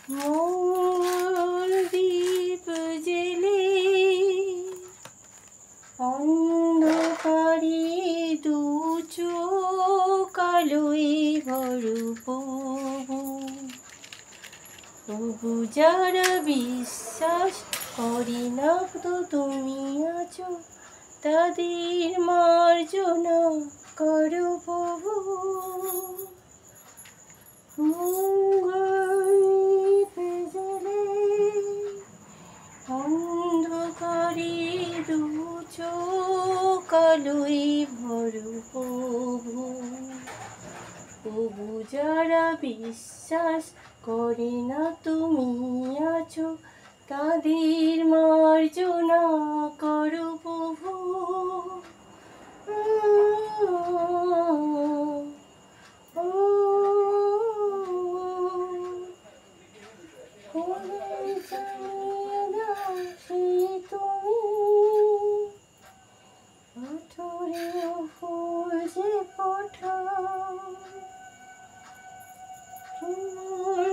মঙ্গল দীপ জেলে অন্ধকারে দু চোখ আলোয় ভরো প্রভু। তবু যারা বিশ্বাস করে না তো তুমি আছো, তাদের মার্জনা করো প্রভু। মঙ্গল দীপ জ্বেলে অন্ধকারে দু চোখ আলোয় ভরো প্রভু। তবু যারা বিশ্বাস করে না তুমি আছো, তাদের মার্জনা করো প্রভু। পাথরেও ফুল যে ফোটাও, তোমার